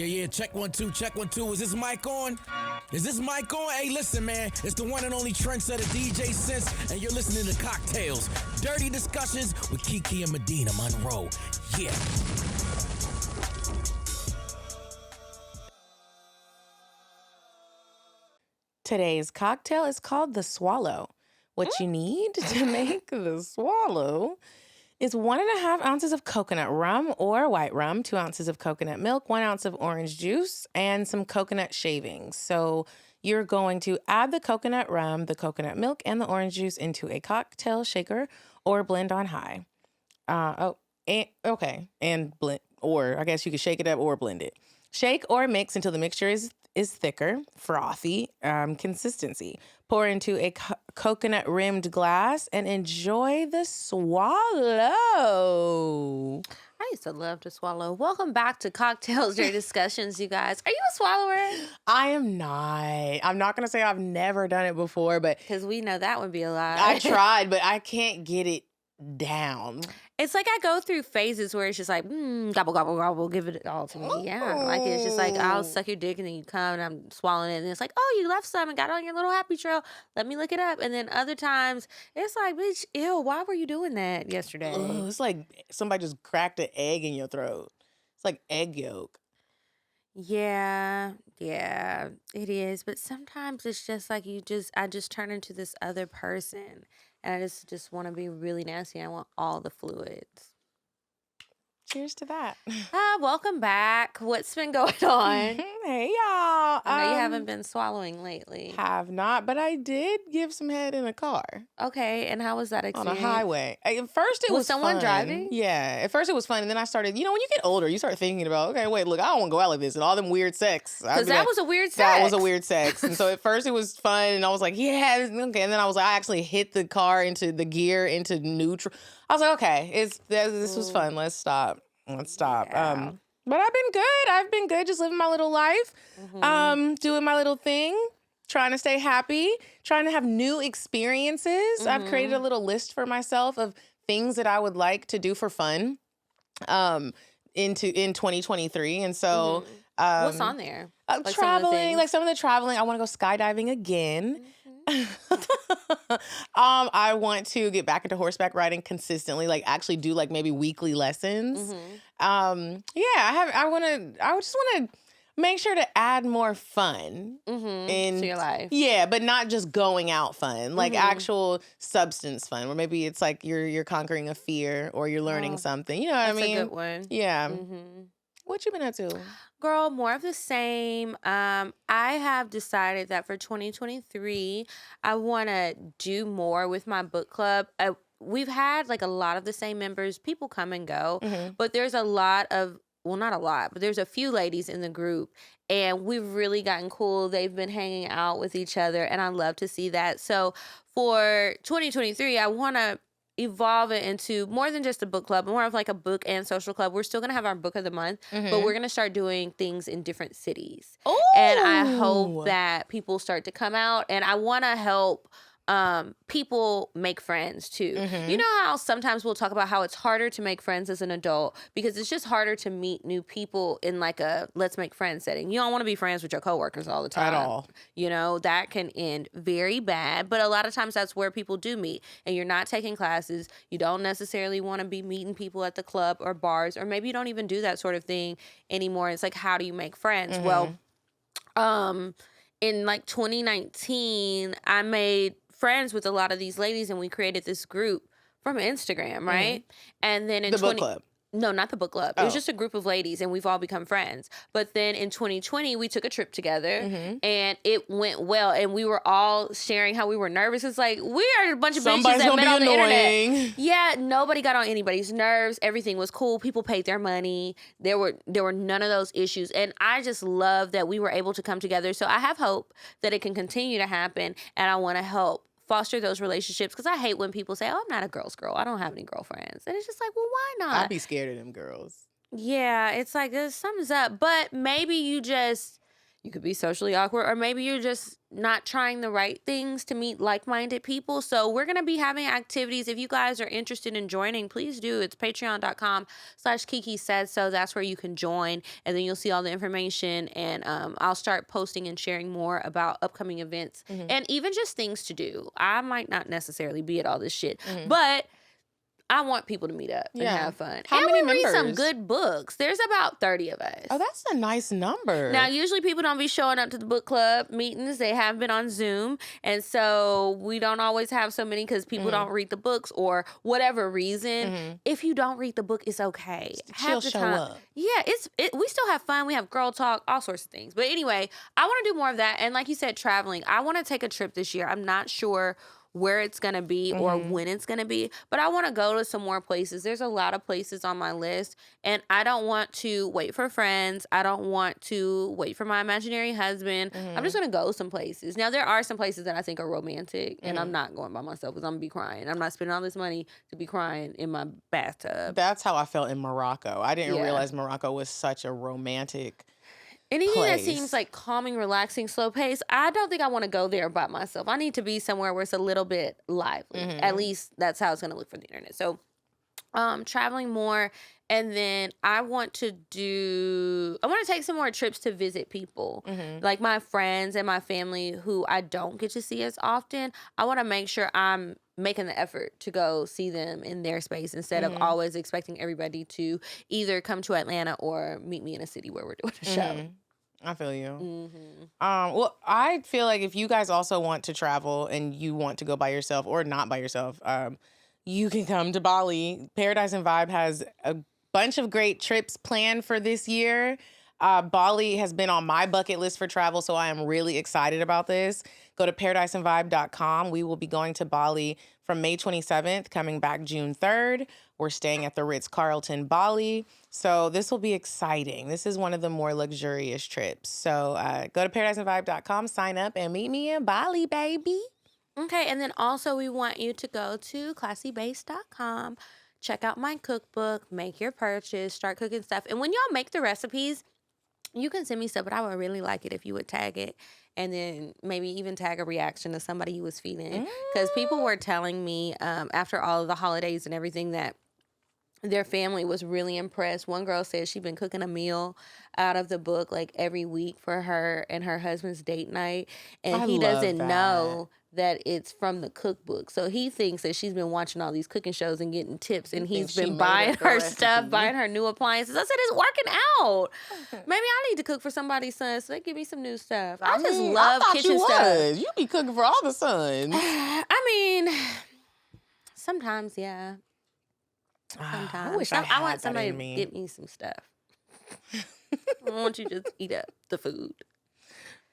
Yeah, check 1 2, check 1 2. Is this mic on? Is this mic on? Hey, listen, man. It's the one and only trendsetter DJ Sense, and you're listening to CockTales. Dirty discussions with Kiki and Medinah, Monroe. Yeah. Today's cocktail is called the Swallow. What you need to make the Swallow is 1.5 ounces of coconut rum or white rum, 2 ounces of coconut milk, 1 ounce of orange juice, and some coconut shavings. So you're going to add the coconut rum, the coconut milk, and the orange juice into a cocktail shaker or blend on high. And blend, or I guess you could shake it up or blend it. Shake or mix until the mixture is thicker, frothy consistency. Pour into a coconut-rimmed glass and enjoy the Swallow. I used to love to swallow. Welcome back to CockTales Dirty Discussions, you guys. Are you a swallower? I am not. I'm not going to say I've never done it before, but... Because we know that would be a lie. I tried, but I can't get it down. It's like I go through phases where it's just like, gobble, gobble, gobble, give it all to me. Yeah. Like it's just like, I'll suck your dick and then you come and I'm swallowing it. And it's like, oh, you left some and got on your little happy trail. Let me look it up. And then other times it's like, bitch, ew, why were you doing that yesterday? It's like somebody just cracked an egg in your throat. It's like egg yolk. Yeah, it is. But sometimes it's just like I just turn into this other person. And I just want to be really nasty. I want all the fluids. Cheers to that. Welcome back. What's been going on? Hey, y'all. I know you haven't been swallowing lately. Have not, but I did give some head in a car. Okay, and how was that experience? On a highway. At first it was someone fun. Driving? Yeah. At first it was fun, and then I started, when you get older, you start thinking about, okay, wait, look, I don't want to go out like this and all them weird sex. Because that was a weird sex. That was a weird sex. And so at first it was fun, and I was like, yeah, okay. And then I was like, I actually hit the car into the gear, into neutral. I was like, okay, this was fun. Let's stop. Yeah. But I've been good. I've been good, just living my little life, doing my little thing, trying to stay happy, trying to have new experiences. I've created a little list for myself of things that I would like to do for fun in 2023. And so what's on there? Like traveling, some of the traveling. I want to go skydiving again. I want to get back into horseback riding consistently, like actually do like maybe weekly lessons. I just want to make sure to add more fun into your life. Yeah, but not just going out fun, like actual substance fun, where maybe it's like you're conquering a fear or you're learning something. You know what I mean? That's a good one. Yeah. What you been up to? Girl, more of the same. I have decided that for 2023, I want to do more with my book club. We've had like a lot of the same members. People come and go, but there's a lot of, well, not a lot, but there's a few ladies in the group, and we've really gotten cool. They've been hanging out with each other, and I love to see that. So for 2023, I want to evolve it into more than just a book club, more of like a book and social club. We're still going to have our book of the month, but we're going to start doing things in different cities. Ooh. And I hope that people start to come out, and I want to help people make friends too. You know how sometimes we'll talk about how it's harder to make friends as an adult because it's just harder to meet new people in like a let's make friends setting. You don't want to be friends with your coworkers all the time. At all. That can end very bad, but a lot of times that's where people do meet, and you're not taking classes. You don't necessarily want to be meeting people at the club or bars, or maybe you don't even do that sort of thing anymore. It's like, how do you make friends? Well, in like 2019, I made friends with a lot of these ladies, and we created this group from Instagram, right? And then in the book club. No, not the book club. It was just a group of ladies, and we've all become friends. But then in 2020, we took a trip together, and it went well. And we were all sharing how we were nervous. It's like, we are a bunch of bitches that met on the internet. Yeah, nobody got on anybody's nerves. Everything was cool. People paid their money. There were none of those issues. And I just love that we were able to come together. So I have hope that it can continue to happen, and I want to help foster those relationships, because I hate when people say, oh, I'm not a girl's girl. I don't have any girlfriends. And it's just like, well, why not? I'd be scared of them girls. Yeah, it's like, something's up. But maybe you You could be socially awkward, or maybe you're just not trying the right things to meet like-minded people. So we're going to be having activities. If you guys are interested in joining, please do. It's patreon.com/Kiki said so. That's where you can join, and then you'll see all the information. And I'll start posting and sharing more about upcoming events and even just things to do. I might not necessarily be at all this shit, but I want people to meet up and have fun. How many we read some members? good books. There's about 30 of us. Oh, that's a nice number. Now, usually people don't be showing up to the book club meetings. They have been on Zoom. And so we don't always have so many because people don't read the books or whatever reason. If you don't read the book, it's okay. She'll show up. Yeah, we still have fun. We have girl talk, all sorts of things. But anyway, I want to do more of that. And like you said, traveling. I want to take a trip this year. I'm not sure where it's going to be or when it's going to be, but I want to go to some more places. There's a lot of places on my list, and I don't want to wait for friends. I don't want to wait for my imaginary husband. I'm just going to go some places. Now, there are some places that I think are romantic, and I'm not going by myself because I'm going to be crying. I'm not spending all this money to be crying in my bathtub. That's how I felt in Morocco. I didn't realize Morocco was such a romantic Anything place. that seems like calming, relaxing, slow pace, I don't think I want to go there by myself. I need to be somewhere where it's a little bit lively. At least that's how it's going to look for the internet. So traveling more. And then I want to take some more trips to visit people. Like my friends and my family who I don't get to see as often. I want to make sure I'm making the effort to go see them in their space instead of always expecting everybody to either come to Atlanta or meet me in a city where we're doing a show. I feel you. Well, I feel like if you guys also want to travel and you want to go by yourself or not by yourself, you can come to Bali. Paradise and Vibe has a bunch of great trips planned for this year. Bali has been on my bucket list for travel, so I am really excited about this. Go to paradiseandvibe.com. We will be going to Bali from May 27th, coming back June 3rd. We're staying at the Ritz-Carlton Bali, so this will be exciting. This is one of the more luxurious trips. So go to paradiseandvibe.com, sign up, and meet me in Bali, baby. Okay, and then also we want you to go to ClassyBaste.com. Check out my cookbook, make your purchase, start cooking stuff. And when y'all make the recipes, you can send me stuff, but I would really like it if you would tag it and then maybe even tag a reaction to somebody you was feeding. Because people were telling me after all of the holidays and everything that their family was really impressed. One girl said she'd been cooking a meal out of the book like every week for her and her husband's date night. And he doesn't know that it's from the cookbook. So he thinks that she's been watching all these cooking shows and getting tips, and he's been buying her stuff, buying her new appliances. I said, it's working out. Maybe I need to cook for somebody's son so they give me some new stuff. I just love kitchen stuff. You be cooking for all the sons. I mean, sometimes, yeah. Sometimes. I wish I want somebody to get me some stuff. I want you to just eat up the food.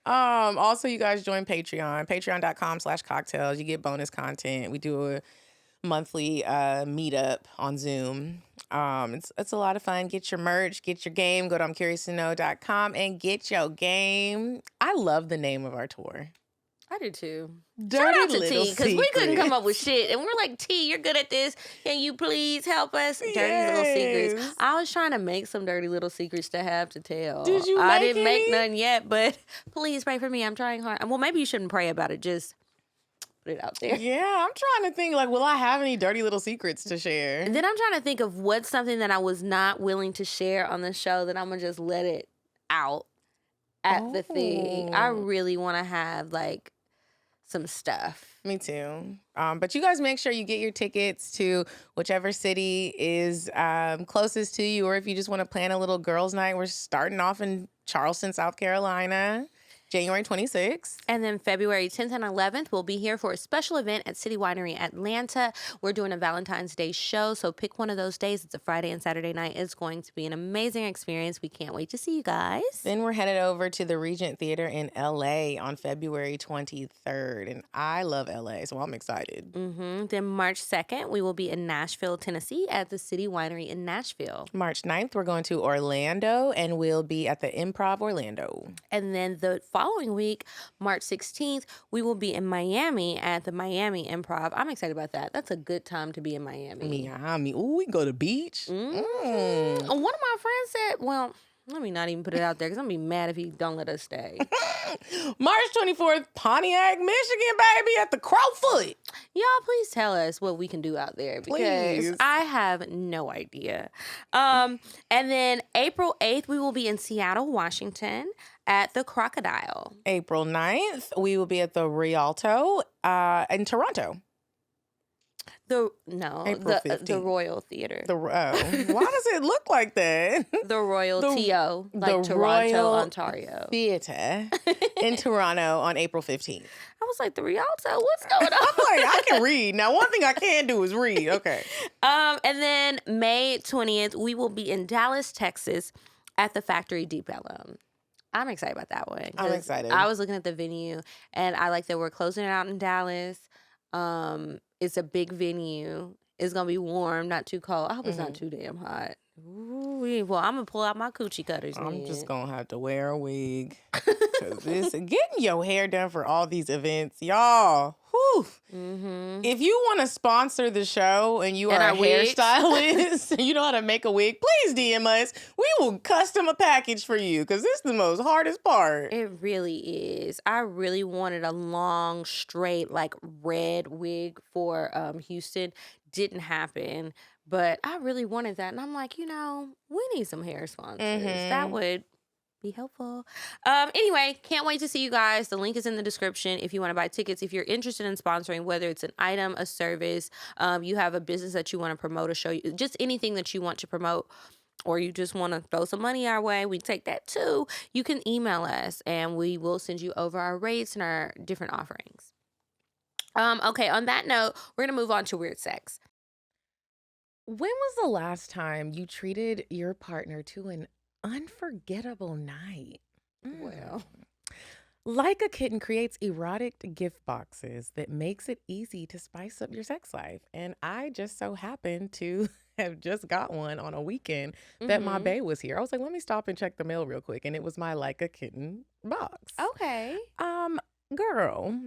Also, you guys join Patreon, patreon.com/CockTales. You get bonus content. We do a monthly meetup on Zoom. It's a lot of fun. Get your merch, get your game. Go to I'mCuriousToKnow.com and get your game. I love the name of our tour. I do too. Dirty Shout out to Little T, because we couldn't Secrets. come up with shit. And we're like, T, you're good at this. Can you please help us? Dirty Little Secrets. I was trying to make some dirty little secrets to have to tell. Did you I make didn't make any? none yet, but please pray for me. I'm trying hard. Well, maybe you shouldn't pray about it. Just put it out there. Yeah, I'm trying to think, like, will I have any dirty little secrets to share? And then I'm trying to think of what's something that I was not willing to share on the show that I'm going to just let it out at the thing. I really want to have, like, some stuff. Me too. But you guys make sure you get your tickets to whichever city is closest to you, or if you just want to plan a little girls' night, we're starting off in Charleston, South Carolina, January 26th. And then February 10th and 11th, we'll be here for a special event at City Winery Atlanta. We're doing a Valentine's Day show, so pick one of those days. It's a Friday and Saturday night. It's going to be an amazing experience. We can't wait to see you guys. Then we're headed over to the Regent Theater in LA on February 23rd. And I love LA, so I'm excited. Then March 2nd, we will be in Nashville, Tennessee at the City Winery in Nashville. March 9th, we're going to Orlando, and we'll be at the Improv Orlando. And then the following week, March 16th, we will be in Miami at the Miami Improv. I'm excited about that. That's a good time to be in Miami. Miami. Ooh, we can go to the beach. One of my friends said, well, Let me not even put it out there because I'm going to be mad if he don't let us stay. March 24th, Pontiac, Michigan, baby, at the Crowfoot. Y'all, please tell us what we can do out there because Please. I have no idea. And then April 8th, we will be in Seattle, Washington at the Crocodile. April 9th, we will be at the Rialto in Toronto. The Royal Theater. Why does it look like that? The Royal TO, like the Toronto, Royal Ontario. Theater in Toronto on April 15th. I was like, the Rialto, what's going on? I'm like, I can read. Now, one thing I can do is read. Okay. And then May 20th, we will be in Dallas, Texas at the Factory Depot. I'm excited about that one. I'm excited. I was looking at the venue, and I like that we're closing it out in Dallas. It's a big venue. It's going to be warm, not too cold. I hope it's not too damn hot. Ooh, well, I'm going to pull out my coochie cutters. I'm just going to have to wear a wig. Getting your hair done for all these events, y'all. Whew. Mm-hmm. If you want to sponsor the show and you are a hairstylist and you know how to make a wig, please DM us. We will custom a package for you because this is the most hardest part. It really is. I really wanted a long, straight, like red wig for Houston. Didn't happen. But I really wanted that. And I'm like, we need some hair sponsors. Mm-hmm. That would be helpful. Anyway, can't wait to see you guys. The link is in the description if you want to buy tickets. If you're interested in sponsoring, whether it's an item, a service, you have a business that you want to promote, a show, just anything that you want to promote, or you just want to throw some money our way, we take that too. You can email us and we will send you over our rates and our different offerings. Okay, on that note, we're going to move on to weird sex. When was the last time you treated your partner to an unforgettable night? Well, Like a Kitten creates erotic gift boxes that makes it easy to spice up your sex life. And I just so happened to have just got one on a weekend that my bae was here. I was like, let me stop and check the mail real quick. And it was my Like a Kitten box. okay. Girl.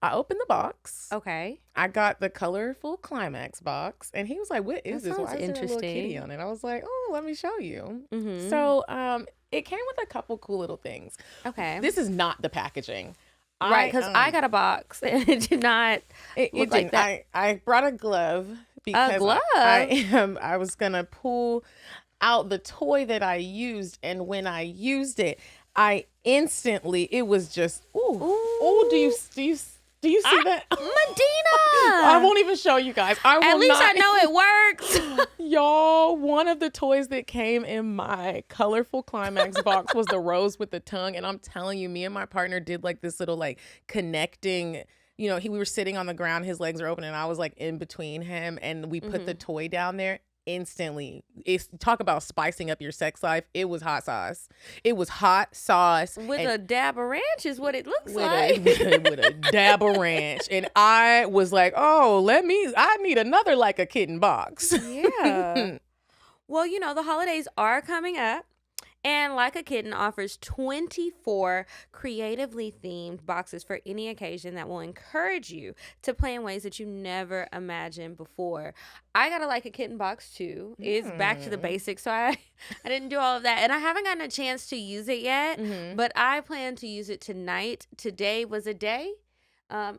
I opened the box. Okay. I got the colorful Climax box, and he was like, "What is That this? Why sounds is there a little kitty interesting. on it?" I was like, "Oh, let me show you." Mm-hmm. So, it came with a couple cool little things. Okay. This is not the packaging, Right, because I got a box and it did not look like that. I brought a glove because glove? I was gonna pull out the toy that I used, and when I used it, I instantly it was just do you see that? Medinah! I won't even show you guys. At least I know it works. Y'all, one of the toys that came in my colorful Climax box was the rose with the tongue. And I'm telling you, me and my partner did like this little like connecting, we were sitting on the ground, his legs are open, and I was like in between him, and we put the toy down there. Instantly, talk about spicing up your sex life. It was hot sauce. It was hot sauce With a dab of ranch is what it looks with like. with a dab of ranch. And I was like, I need another Like a Kitten box. Yeah. Well, the holidays are coming up. And Like a Kitten offers 24 creatively themed boxes for any occasion that will encourage you to play in ways that you never imagined before. I got a Like a Kitten box too. It's back to the basics, so I didn't do all of that. And I haven't gotten a chance to use it yet, but I plan to use it tonight. Today was a day.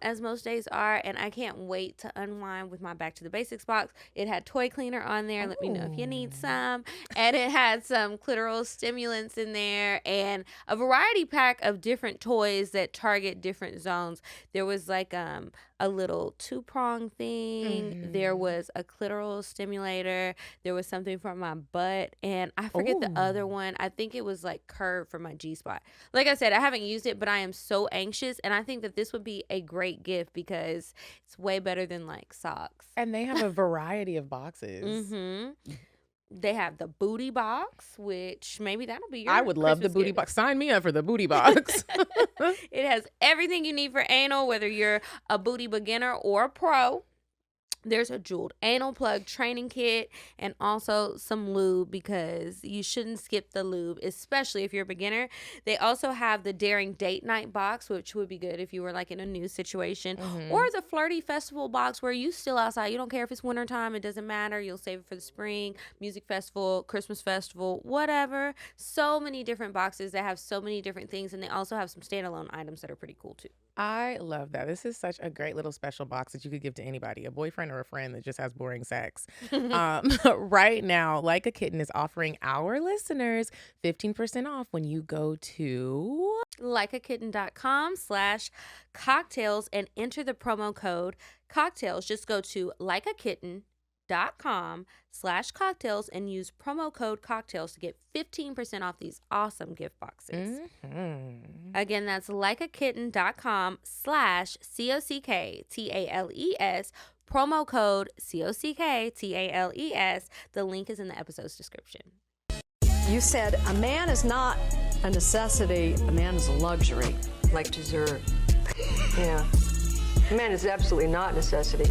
As most days are, and I can't wait to unwind with my Back to the Basics box. It had toy cleaner on there. Let me know if you need some. And it had some clitoral stimulants in there and a variety pack of different toys that target different zones. There was like a little 2-prong thing. There was a clitoral stimulator. There was something for my butt, and I forget the other one. I think it was like curved for my G-spot. Like I said, I haven't used it, but I am so anxious, and I think that this would be a great gift because it's way better than like socks. And they have a variety of boxes. They have the booty box, which maybe that'll be your I would love the Christmas booty gift. box. Sign me up for the booty box. It has everything you need for anal, whether you're a booty beginner or a pro. There's a jeweled anal plug training kit and also some lube because you shouldn't skip the lube, especially if you're a beginner. They also have the Daring Date Night box, which would be good if you were like in a new situation, or the Flirty Festival box where you still outside. You don't care if it's wintertime. It doesn't matter. You'll save it for the spring, music festival, Christmas festival, whatever. So many different boxes that have so many different things. And they also have some standalone items that are pretty cool too. I love that. This is such a great little special box that you could give to anybody, a boyfriend or a friend that just has boring sex. Right now, Like a Kitten is offering our listeners 15% off when you go to likeakitten.com/cocktails and enter the promo code CockTales. Just go to likeakitten.com/cocktails and use promo code CockTales to get 15% off these awesome gift boxes. Again, that's likeakitten.com/CockTales, promo code CockTales. The link is in the episode's description. You said a man is not a necessity, a man is a luxury. Like dessert. Yeah. A man is absolutely not a necessity.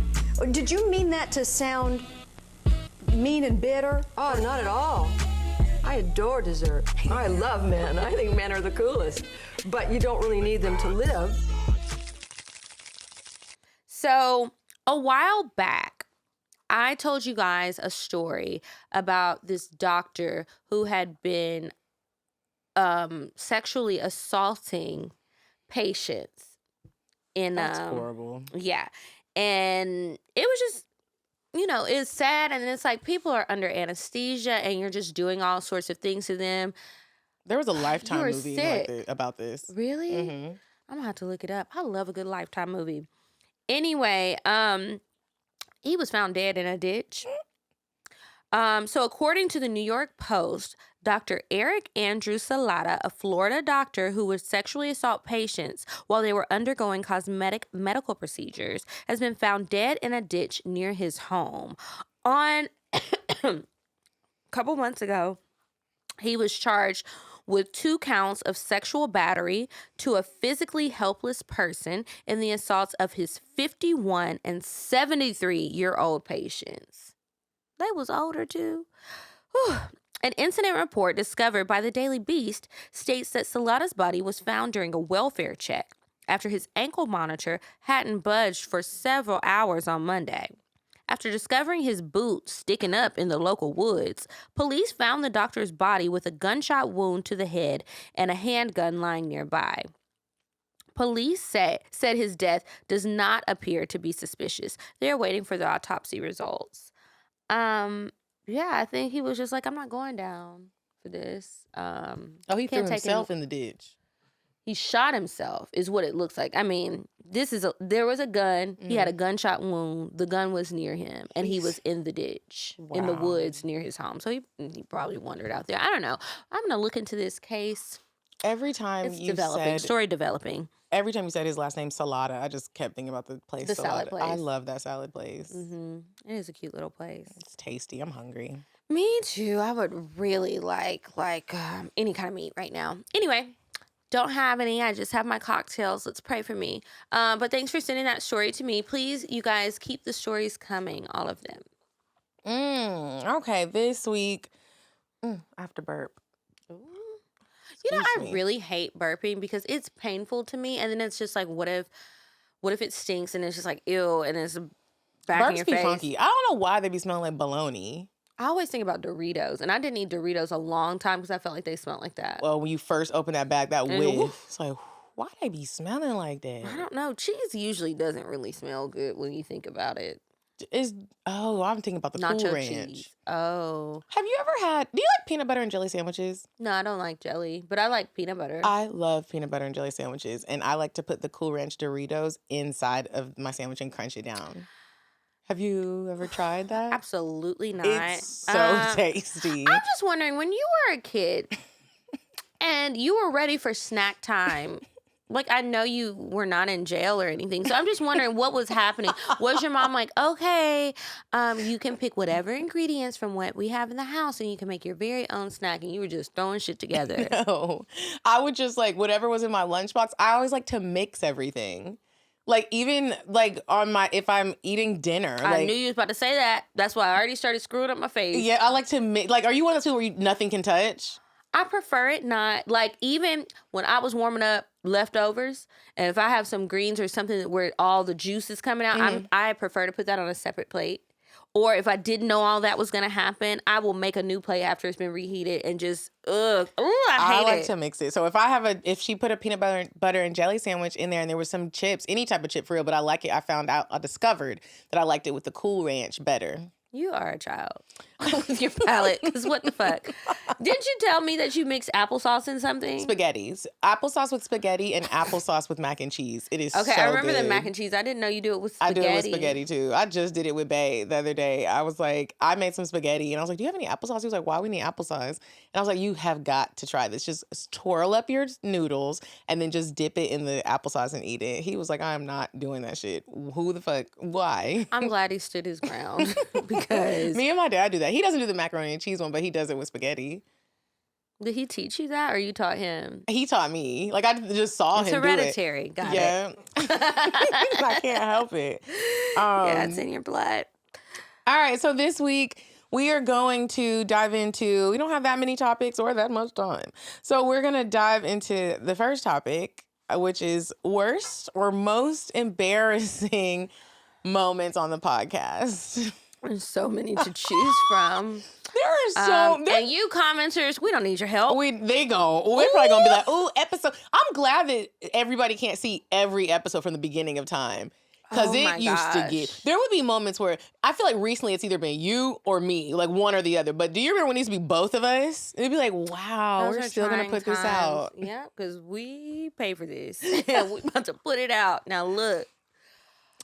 Did you mean that to sound mean and bitter? Oh, not at all. I adore dessert. I love men. I think men are the coolest. But you don't really need them to live. So, a while back, I told you guys a story about this doctor who had been sexually assaulting patients in That's horrible. Yeah. And it was just, it's sad, and it's like people are under anesthesia and you're just doing all sorts of things to them. There was a Lifetime movie sick. about this. Really? I'm gonna have to look it up. I love a good Lifetime movie. Anyway, he was found dead in a ditch. So according to the New York Post, Dr. Eric Andrew Salata, a Florida doctor who would sexually assault patients while they were undergoing cosmetic medical procedures, has been found dead in a ditch near his home. On a couple months ago, he was charged with 2 counts of sexual battery to a physically helpless person in the assaults of his 51 and 73-year-old patients. They was older too. Whew. An incident report discovered by the Daily Beast states that Salata's body was found during a welfare check after his ankle monitor hadn't budged for several hours on Monday. After discovering his boot sticking up in the local woods, police found the doctor's body with a gunshot wound to the head and a handgun lying nearby. Police said his death does not appear to be suspicious. They're waiting for the autopsy results. Yeah, I think he was just like, I'm not going down for this. He threw himself in the ditch. He shot himself, is what it looks like. I mean, there was a gun. He had a gunshot wound. The gun was near him, and he was in the ditch, in the woods near his home. So he probably wandered out there. I don't know. I'm going to look into this case. Every time Story developing. Every time you said his last name, Salata, I just kept thinking about the place. The salad place. I love that salad place. It is a cute little place. It's tasty. I'm hungry. Me too. I would really like any kind of meat right now. Anyway, don't have any. I just have my cocktails. Let's pray for me. But thanks for sending that story to me. Please, you guys, keep the stories coming, all of them. Okay, this week, I have to burp. I really hate burping because it's painful to me, and then it's just like, what if it stinks and it's just like ew, and it's back in your face. Burps be funky. I don't know why they be smelling like bologna. I always think about Doritos, and I didn't eat Doritos a long time because I felt like they smelled like that. Well, when you first open that bag, that whiff, it's like, why they be smelling like that? I don't know. Cheese usually doesn't really smell good when you think about it. I'm thinking about the Nacho Cool Ranch. cheese. Oh. Have you ever do you like peanut butter and jelly sandwiches? No, I don't like jelly, but I like peanut butter. I love peanut butter and jelly sandwiches, and I like to put the Cool Ranch Doritos inside of my sandwich and crunch it down. Have you ever tried that? Absolutely not. It's so tasty. I'm just wondering, when you were a kid and you were ready for snack time, like, I know you were not in jail or anything, so I'm just wondering what was happening. Was your mom like, okay, you can pick whatever ingredients from what we have in the house and you can make your very own snack, and you were just throwing shit together? No. I would just, like, whatever was in my lunchbox, I always like to mix everything. Like even like if I'm eating dinner, I knew you was about to say that. That's why I already started screwing up my face. Yeah, I like to like. Are you one of the two where nothing can touch? I prefer it not. Like, even when I was warming up leftovers, and if I have some greens or something where all the juice is coming out, I prefer to put that on a separate plate. Or if I didn't know all that was going to happen, I will make a new plate after it's been reheated and just, I hate it. I like to mix it. So if she put a peanut butter and jelly sandwich in there and there was some chips, any type of chip for real, but I like it. I discovered that I liked it with the Cool Ranch better. You are a child with your palate. Because what the fuck? Didn't you tell me that you mix applesauce in something? Spaghettis. Applesauce with spaghetti and applesauce with mac and cheese. It is okay, so I remember good. the mac and cheese. I didn't know you do it with spaghetti. I do it with spaghetti too. I just did it with Bae the other day. I was like, I made some spaghetti and I was like, do you have any applesauce? He was like, why we need applesauce? And I was like, you have got to try this. Just twirl up your noodles and then just dip it in the applesauce and eat it. He was like, I'm not doing that shit. Who the fuck? Why? I'm glad he stood his ground because... Me and my dad do that. He doesn't do the macaroni and cheese one, but he does it with spaghetti. Did he teach you that or you taught him? He taught me. Like, I just saw him do it. It's hereditary. Got it. I can't help it. Yeah, it's in your blood. All right, so this week we are going to dive into, we don't have that many topics or that much time. So we're going to dive into the first topic, which is worst or most embarrassing moments on the podcast. There's so many to choose from. There are and you commenters, we don't need your help. We're probably gonna be like, "Ooh, episode." I'm glad that everybody can't see every episode from the beginning of time because it used to get. There would be moments where I feel like recently it's either been you or me, like one or the other. But do you remember when it used to be both of us? It'd be like, "Wow, we're still gonna put this out." Yeah, because we pay for this. We about to put it out. Now look.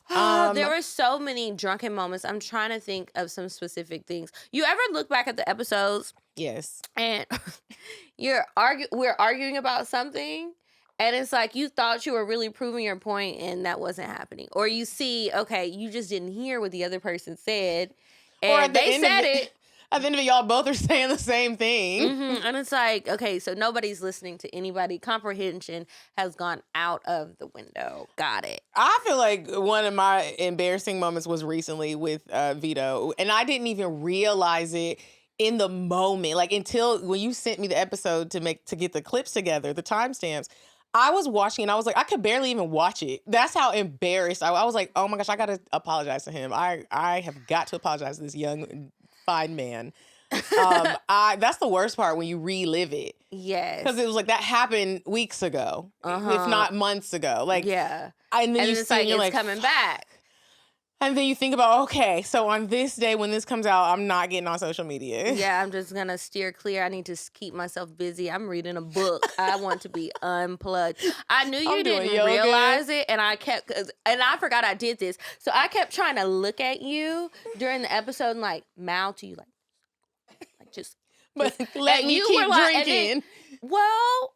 There were so many drunken moments. I'm trying to think of some specific things. You ever look back at the episodes? Yes. And we're arguing about something, and it's like you thought you were really proving your point, and that wasn't happening. Or you see, okay, you just didn't hear what the other person said, and they said it. At the end of it, y'all both are saying the same thing. Mm-hmm. And it's like, okay, so nobody's listening to anybody. Comprehension has gone out of the window. Got it. I feel like one of my embarrassing moments was recently with Vito. And I didn't even realize it in the moment. Like until when you sent me the episode to get the clips together, the timestamps. I was watching and I was like, I could barely even watch it. That's how embarrassed I was. Like, oh my gosh, I got to apologize to him. I have got to apologize to this young fine man. That's the worst part when you relive it. Yes. Because it was like that happened weeks ago, if not months ago. Like, yeah. And then it's like it's coming back. And then you think about, okay, so on this day when this comes out, I'm not getting on social media. Yeah, I'm just going to steer clear. I need to keep myself busy. I'm reading a book. I want to be unplugged. I knew you didn't realize it, and I forgot I did this. So I kept trying to look at you during the episode and like mouth to you, like just. But let me keep drinking. Well...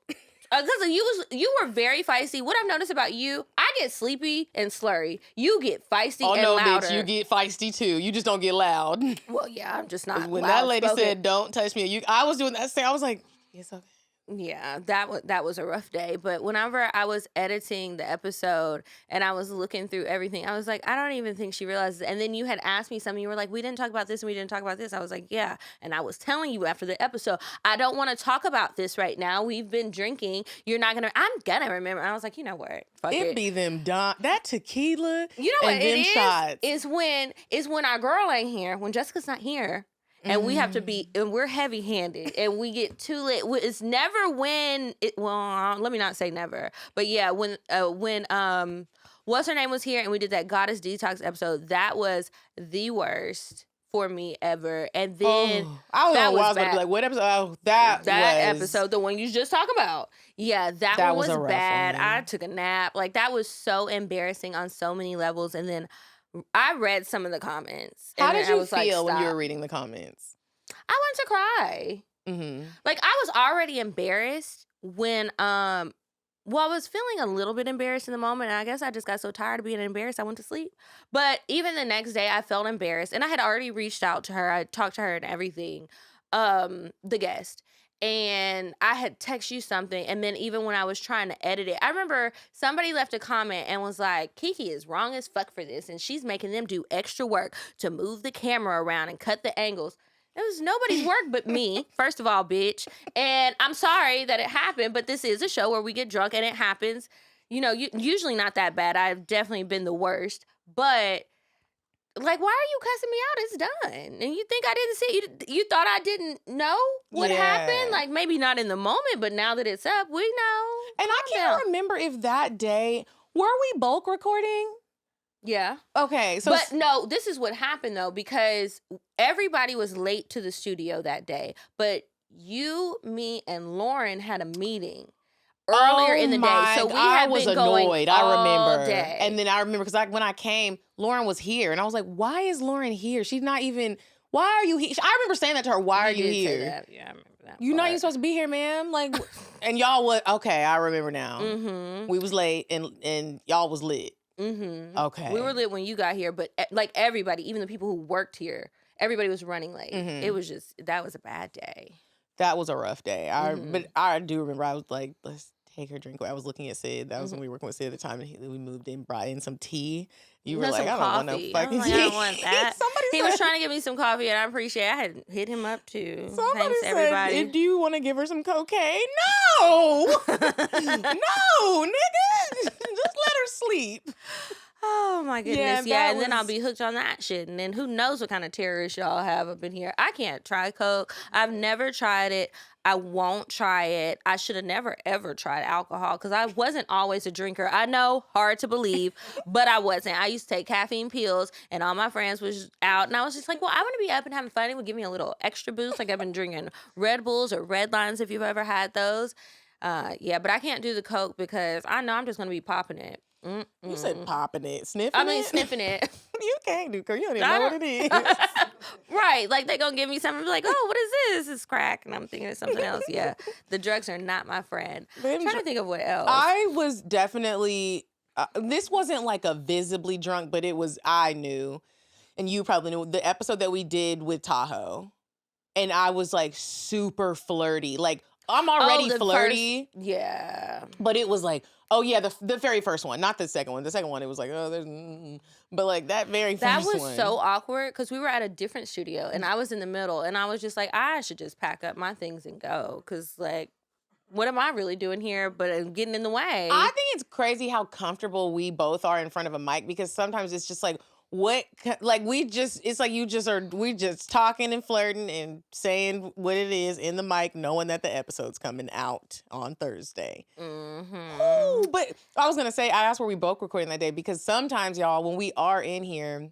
Because you were very feisty. What I've noticed about you, I get sleepy and slurry. You get feisty and louder. Bitch, you get feisty too. You just don't get loud. Well, yeah, I'm just not. When that lady said, "Don't touch me," I was doing that same. I was like, "It's okay." Yeah, that was a rough day. But whenever I was editing the episode and I was looking through everything, I was like, I don't even think she realizes. And then you had asked me something. You were like, we didn't talk about this and we didn't talk about this. I was like, yeah. And I was telling you after the episode, I don't want to talk about this right now. We've been drinking. I'm gonna remember. And I was like, you know what? Fuck it. It be them that tequila. You know and what it is? Shots. Is when our girl ain't here, when Jessica's not here. And we have to be, and we're heavy-handed, and we get too lit. It's never let me not say never, but yeah, when what's her name was here, and we did that Goddess Detox episode. That was the worst for me ever. And then I was gonna be like, what episode? Oh, that episode, the one you just talked about. Yeah, that one was bad. I took a nap. Like that was so embarrassing on so many levels, and then. I read some of the comments. How did you feel when you were reading the comments? I wanted to cry. Mm-hmm. Like, I was already embarrassed when, I was feeling a little bit embarrassed in the moment, and I guess I just got so tired of being embarrassed, I went to sleep. But even the next day, I felt embarrassed, and I had already reached out to her. I talked to her and everything, the guest. and I had text you something, and then even when I was trying to edit it, I remember somebody left a comment and was like, Kiki is wrong as fuck for this, and she's making them do extra work to move the camera around and cut the angles. It was nobody's work but me, first of all, bitch. And I'm sorry that it happened, but this is a show where we get drunk and it happens. Usually not that bad. I've definitely been the worst, but like, why are you cussing me out? It's done. And you think I didn't see it? You thought I didn't know what happened? Like, maybe not in the moment, but now that it's up, we know. And I can't remember if that day, were we bulk recording? Yeah. Okay. So but no, this is what happened, though, because everybody was late to the studio that day. But you, me, and Lauren had a meeting earlier in the day. So we had been going all day. And then I remember because when I came, Lauren was here. And I was like, why is Lauren here? She's not even, why are you here? I remember saying that to her, why are you here? Say that. Yeah, I remember that. You're not even supposed to be here, ma'am. Like, and y'all was, okay, I remember now. Mm-hmm. We was late and y'all was lit. Mm-hmm. Okay. We were lit when you got here, but like everybody, even the people who worked here, everybody was running late. Mm-hmm. It was just, that was a bad day. That was a rough day. But I do remember I was like, let's take her drink away. I was looking at Sid. That was when we were working with Sid at the time. And we moved in, brought in some tea. You were like, I don't want no fucking tea. I don't want that. He was said, trying to give me some coffee, and I appreciate it. I had hit him up too. Somebody Thanks, said, everybody. do you want to give her some cocaine? No! No, nigga! Just let her sleep. Oh my goodness, Yeah, and then I'll be hooked on that shit. And then who knows what kind of terrorists y'all have up in here. I can't try coke. I've never tried it. I won't try it. I should have never, ever tried alcohol because I wasn't always a drinker. I know, hard to believe, but I wasn't. I used to take caffeine pills, and all my friends was out, and I was just like, well, I want to be up and having fun. It would give me a little extra boost. Like I've been drinking Red Bulls or Red Lines if you've ever had those. But I can't do the coke because I know I'm just going to be popping it. You said popping it, sniffing it? I mean, sniffing it. You can't do coke. You don't even know what it is. Right. Like, they going to give me something and be like, oh, what is this? It's crack. And I'm thinking it's something else. Yeah. The drugs are not my friend. I'm trying to think of what else. I was definitely, this wasn't like a visibly drunk, but it was, I knew, and you probably knew, the episode that we did with Tahoe. And I was like super flirty. Like, I'm already flirty. Yeah. But it was like, oh yeah, the very first one, not the second one. The second one, it was like, oh, there's, but like that very first one. That was so awkward because we were at a different studio and I was in the middle and I was just like, I should just pack up my things and go because like, what am I really doing here? But I'm getting in the way. I think it's crazy how comfortable we both are in front of a mic because sometimes it's just like, we just talking and flirting and saying what it is in the mic, knowing that the episode's coming out on Thursday. Mm-hmm. Ooh, but I was going to say, I asked where we both recording that day because sometimes, y'all, when we are in here,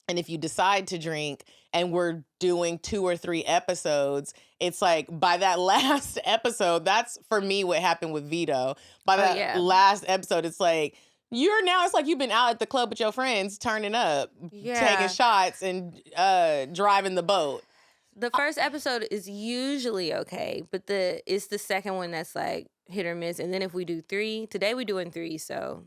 and if you decide to drink and we're doing 2 or 3 episodes, it's like by that last episode, that's for me what happened with Vito. By that last episode, it's like, it's like you've been out at the club with your friends, turning up, taking shots, and driving the boat. The first episode is usually okay, but it's the second one that's like hit or miss. And then if we do 3, today we're doing 3, so.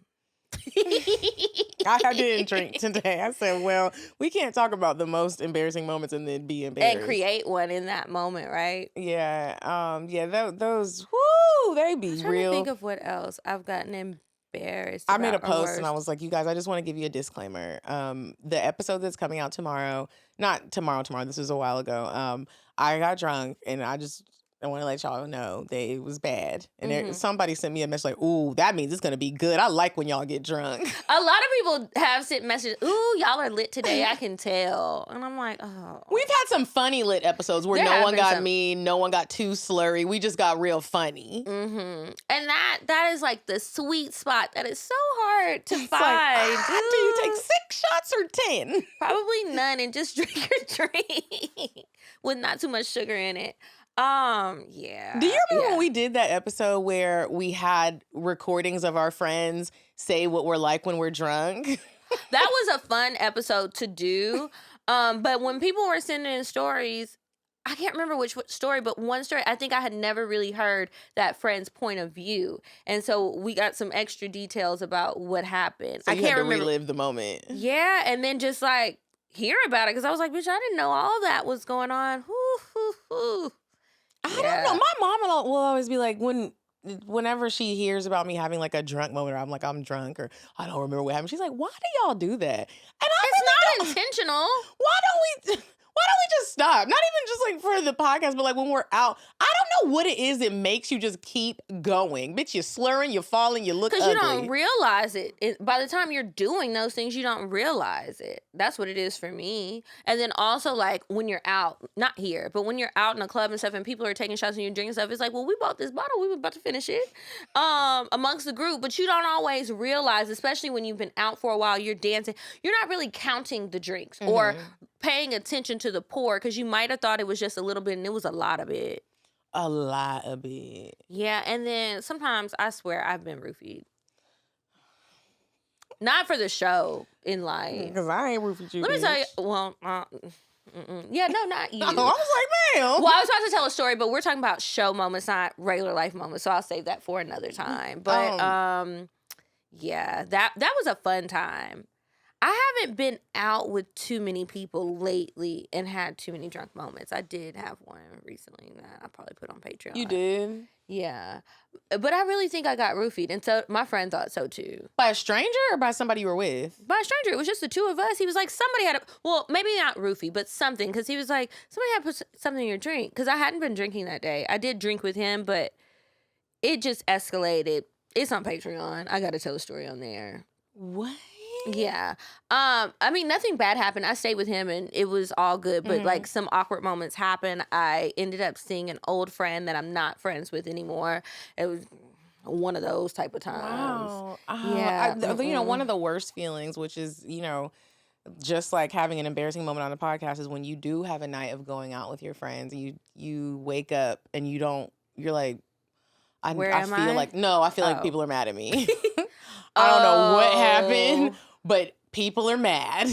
I didn't drink today. I said, well, we can't talk about the most embarrassing moments and then be embarrassed. And create one in that moment, right? Yeah. Those, whoo, they be I'm trying real. to think of what else I've gotten embarrassed I made a about post and I was like, you guys, I just want to give you a disclaimer. The episode that's coming out tomorrow, not tomorrow, this was a while ago. I got drunk and I want to let y'all know that it was bad. And somebody sent me a message like, ooh, that means it's going to be good. I like when y'all get drunk. A lot of people have sent messages, ooh, y'all are lit today. I can tell. And I'm like, oh. We've had some funny lit episodes where no one got mean, no one got too slurry. We just got real funny. Mm-hmm. And that is like the sweet spot that is so hard to find. Like, do you take 6 shots or 10? Probably none and just drink your drink with not too much sugar in it. Yeah. Do you remember when we did that episode where we had recordings of our friends say what we're like when we're drunk? That was a fun episode to do. But when people were sending in stories, I can't remember which story, but one story, I think I had never really heard that friend's point of view. And so we got some extra details about what happened. So I can't remember. Relive the moment. Yeah. And then just like hear about it. Cause I was like, bitch, I didn't know all that was going on. I don't know. My mom will always be like, whenever she hears about me having like a drunk moment, or I'm like, I'm drunk, or I don't remember what happened, she's like, why do y'all do that? And It's not intentional. Why don't we just stop? Not even just like for the podcast, but like when we're out. I don't know what it is that makes you just keep going. Bitch, you're slurring, you're falling, you look ugly. Because you don't realize it. By the time you're doing those things, you don't realize it. That's what it is for me. And then also like when you're out, not here, but when you're out in a club and stuff and people are taking shots and you're drinking stuff, it's like, well, we bought this bottle, we were about to finish it amongst the group. But you don't always realize, especially when you've been out for a while, you're dancing, you're not really counting the drinks or paying attention to the pour, because you might have thought it was just a little bit and it was a lot of it. A lot of it. Yeah, and then sometimes I swear I've been roofied. Not for the show in life. Because I ain't roofied you. Let me tell you, well, yeah, no, not you. I was like, man. Well, I was about to tell a story, but we're talking about show moments, not regular life moments, so I'll save that for another time. But yeah, that was a fun time. I haven't been out with too many people lately and had too many drunk moments. I did have one recently that I probably put on Patreon. You did? Yeah. But I really think I got roofied, and so my friend thought so too. By a stranger or by somebody you were with? By a stranger. It was just the two of us. He was like, somebody had well, maybe not roofie, but something, because he was like, somebody had put something in your drink, because I hadn't been drinking that day. I did drink with him, but it just escalated. It's on Patreon. I got to tell the story on there. What? Yeah. I mean, nothing bad happened. I stayed with him and it was all good, but like some awkward moments happened. I ended up seeing an old friend that I'm not friends with anymore. It was one of those type of times. Wow. Yeah. You know, one of the worst feelings, which is, you know, just like having an embarrassing moment on the podcast, is when you do have a night of going out with your friends and you wake up and you're like, I feel like people are mad at me. I don't know what happened, but people are mad.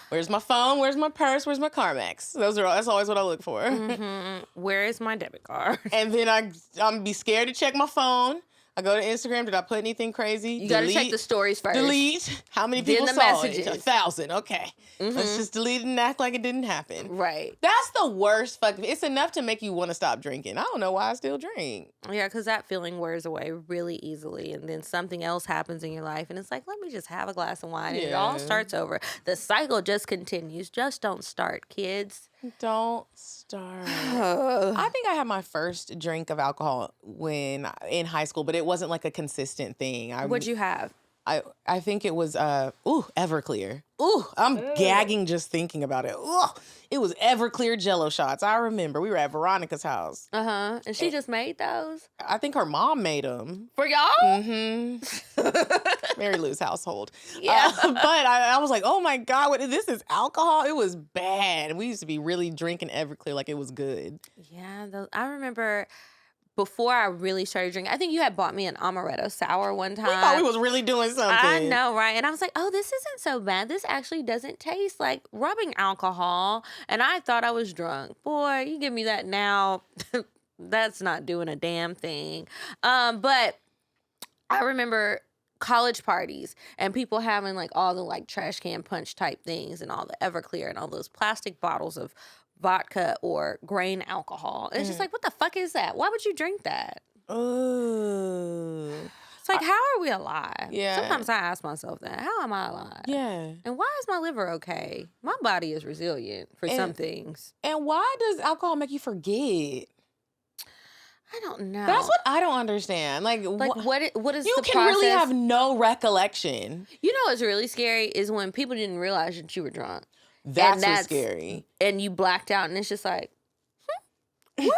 Where's my phone? Where's my purse? Where's my Carmex? That's always what I look for. Where is my debit card? And then I'm be scared to check my phone. I go to Instagram. Did I put anything crazy? You got to check the stories first. Delete. How many people saw it? 1,000. Okay. Let's just delete it and act like it didn't happen. Right. That's the worst fucking... It's enough to make you want to stop drinking. I don't know why I still drink. Yeah, because that feeling wears away really easily. And then something else happens in your life. And it's like, let me just have a glass of wine. And it all starts over. The cycle just continues. Just don't start, kids. Don't start. I think I had my first drink of alcohol in high school, but it wasn't like a consistent thing. What'd you have? I think it was Everclear. I'm gagging just thinking about it. It was Everclear Jello shots. I remember we were at Veronica's house. And she just made those. I think her mom made them for y'all. Mary Lou's household. Yeah, but I was like, oh my God, this is alcohol. It was bad. We used to be really drinking Everclear like it was good. Yeah, I remember. Before I really started drinking, I think you had bought me an amaretto sour one time. We thought we was really doing something. I know, right? And I was like, oh, this isn't so bad. This actually doesn't taste like rubbing alcohol. And I thought I was drunk. Boy, you give me that now. That's not doing a damn thing. But I remember college parties and people having like all the like trash can punch type things and all the Everclear and all those plastic bottles of vodka or grain alcohol. It's just like, what the fuck is that? Why would you drink that? It's like, how are we alive? Yeah. Sometimes I ask myself that. How am I alive? Yeah. And why is my liver okay? My body is resilient for some things. And why does alcohol make you forget? I don't know. That's what I don't understand. Like what is you the process? You can really have no recollection. You know what's really scary is when people didn't realize that you were drunk. That's what's scary. And you blacked out and it's just like, what?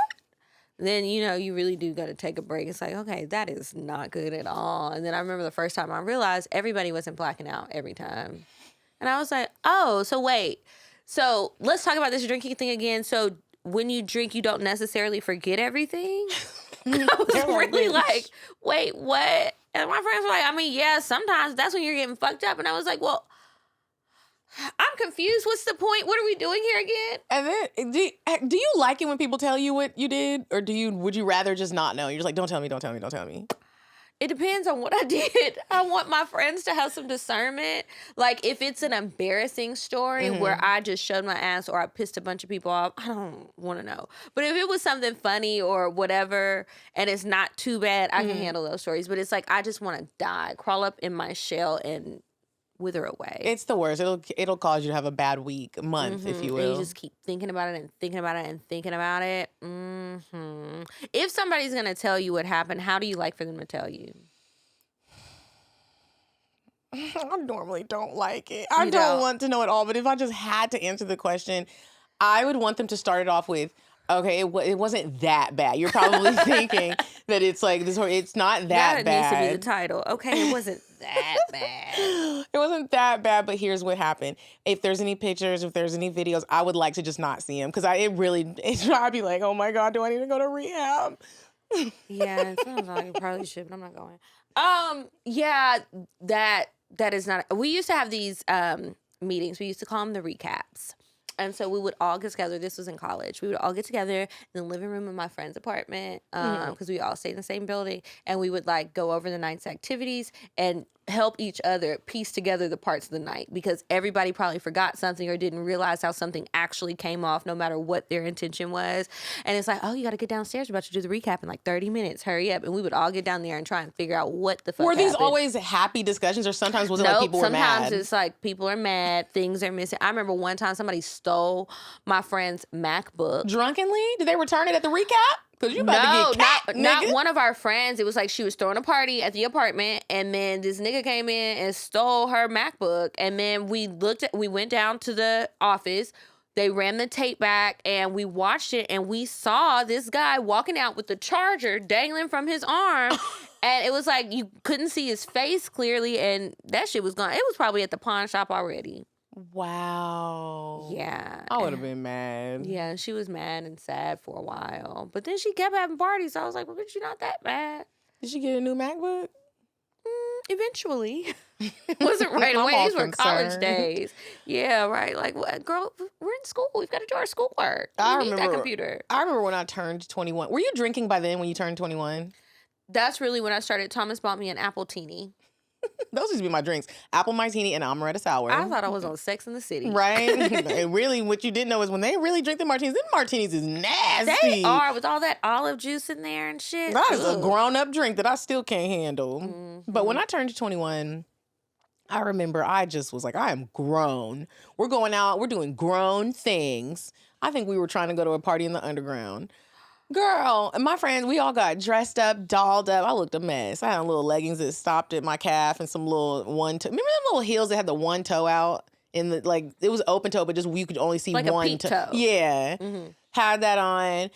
Then, you know, you really do got to take a break. It's like, okay, that is not good at all. And then I remember the first time I realized everybody wasn't blacking out every time. And I was like, oh, so wait. So let's talk about this drinking thing again. So when you drink, you don't necessarily forget everything? I was really like, wait, what? And my friends were like, I mean, yeah, sometimes that's when you're getting fucked up. And I was like, well, I'm confused. What's the point? What are we doing here again? And then, do you like it when people tell you what you did? Or would you rather just not know? You're just like, don't tell me. It depends on what I did. I want my friends to have some discernment. Like, if it's an embarrassing story where I just showed my ass or I pissed a bunch of people off, I don't want to know. But if it was something funny or whatever and it's not too bad, I can handle those stories. But it's like, I just want to die, crawl up in my shell and wither away. It's the worst. It'll cause you to have a bad week, month, if you will. And you just keep thinking about it and thinking about it and thinking about it. If somebody's going to tell you what happened, how do you like for them to tell you? I normally don't like it. I don't want to know it all, but if I just had to answer the question, I would want them to start it off with, okay, it wasn't that bad. You're probably thinking that it's like this. It's not that bad. That needs to be the title. Okay, it wasn't that bad. It wasn't that bad, but here's what happened. If there's any pictures, if there's any videos, I would like to just not see them because I'd be like, oh my God, do I need to go to rehab? Yeah, it sounds like you probably should, but I'm not going. Yeah, that is not. We used to have these meetings. We used to call them the recaps. And so we would all get together. This was in college. We would all get together in the living room of my friend's apartment because we all stayed in the same building. And we would like go over the night's activities and help each other piece together the parts of the night because everybody probably forgot something or didn't realize how something actually came off no matter what their intention was. And it's like, oh, you got to get downstairs. We're about to do the recap in like 30 minutes. Hurry up. And we would all get down there and try and figure out what the fuck Were these happened. always happy discussions or sometimes was it like people were mad? Sometimes it's like people are mad. Things are missing. I remember one time somebody stole my friend's MacBook. Drunkenly? Did they return it at the recap? Because you about to get cat, not one of our friends. It was like she was throwing a party at the apartment, and then this nigga came in and stole her MacBook. And then we went down to the office. They ran the tape back, and we watched it, and we saw this guy walking out with the charger dangling from his arm. And it was like you couldn't see his face clearly, and that shit was gone. It was probably at the pawn shop already. Wow. Yeah. I would have been mad. Yeah, she was mad and sad for a while. But then she kept having parties. So I was like, well, but you're not that bad. Did she get a new MacBook? Eventually. Wasn't right away. These were college days. Yeah, right. Like, what, girl, we're in school. We've got to do our schoolwork. We need that computer. I remember when I turned 21. Were you drinking by then when you turned 21? That's really when I started. Thomas bought me an apple teeny. Those used to be my drinks. Apple martini and amaretto sour. I thought I was on Sex in the City. Right? And really, what you didn't know is when they really drink the martinis, them martinis is nasty. They are, with all that olive juice in there and shit. That is a grown-up drink that I still can't handle. But when I turned 21, I remember I just was like, I am grown. We're going out. We're doing grown things. I think we were trying to go to a party in the underground. Girl, and my friends, we all got dressed up, dolled up. I looked a mess. I had little leggings that stopped at my calf and some little one toe. Remember them little heels that had the one toe out? In the like, it was open toe, but just you could only see like one a peep toe. Yeah. Had that on.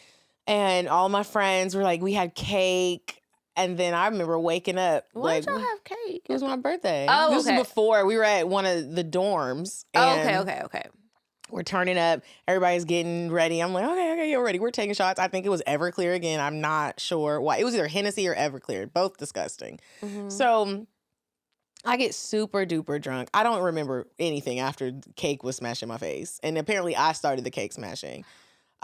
And all my friends were like, we had cake. And then I remember waking up. Why like, did y'all have cake? It was my birthday. Oh, This okay. was before. We were at one of the dorms. Oh, and okay. We're turning up. Everybody's getting ready. I'm like, okay, you're ready. We're taking shots. I think it was Everclear again. I'm not sure why. It was either Hennessy or Everclear. Both disgusting. So I get super duper drunk. I don't remember anything after cake was smashed in my face. And apparently I started the cake smashing.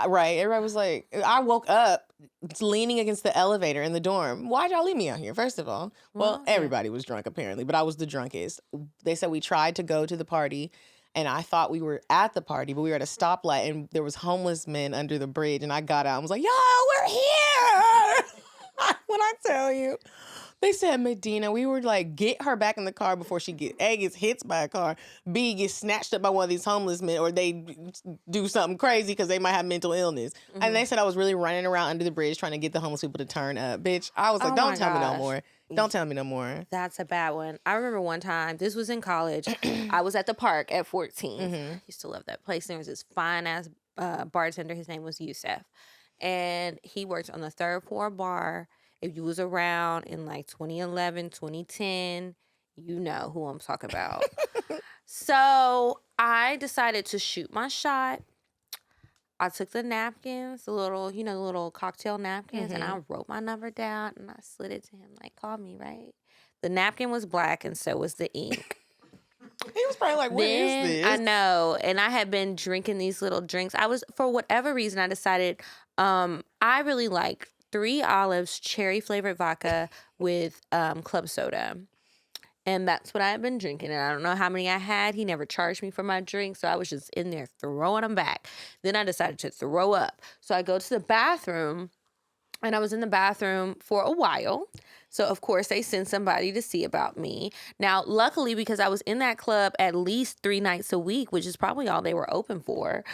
Right. Everybody was like, I woke up leaning against the elevator in the dorm. Why'd y'all leave me out here, first of all? Well, everybody was drunk apparently, but I was the drunkest. They said we tried to go to the party. And I thought we were at the party, but we were at a stoplight, and there was homeless men under the bridge. And I got out and was like, "Yo, we're here!" When I tell you, they said, Medinah, we were like, get her back in the car before she gets hit by a car, B, gets snatched up by one of these homeless men, or they do something crazy because they might have mental illness. And they said I was really running around under the bridge trying to get the homeless people to turn up. Bitch, I was like, don't tell me no more. Don't tell me no more. That's a bad one. I remember one time, this was in college. I was at the park at 14. Used to love that place. There was this fine-ass bartender. His name was Yusef. And he worked on the third floor bar. If you was around in like 2011, 2010, you know who I'm talking about. So I decided to shoot my shot. I took the napkins, the little cocktail napkins, and I wrote my number down, and I slid it to him, like, call me, right? The napkin was black, and so was the ink. He was probably like, what is this? I know, and I had been drinking these little drinks. For whatever reason, I decided I really like 3 olives, cherry flavored vodka with club soda. And that's what I had been drinking. And I don't know how many I had. He never charged me for my drink. So I was just in there throwing them back. Then I decided to throw up. So I go to the bathroom. And I was in the bathroom for a while. So, of course, they sent somebody to see about me. Now, luckily, because I was in that club at least 3 nights a week, which is probably all they were open for,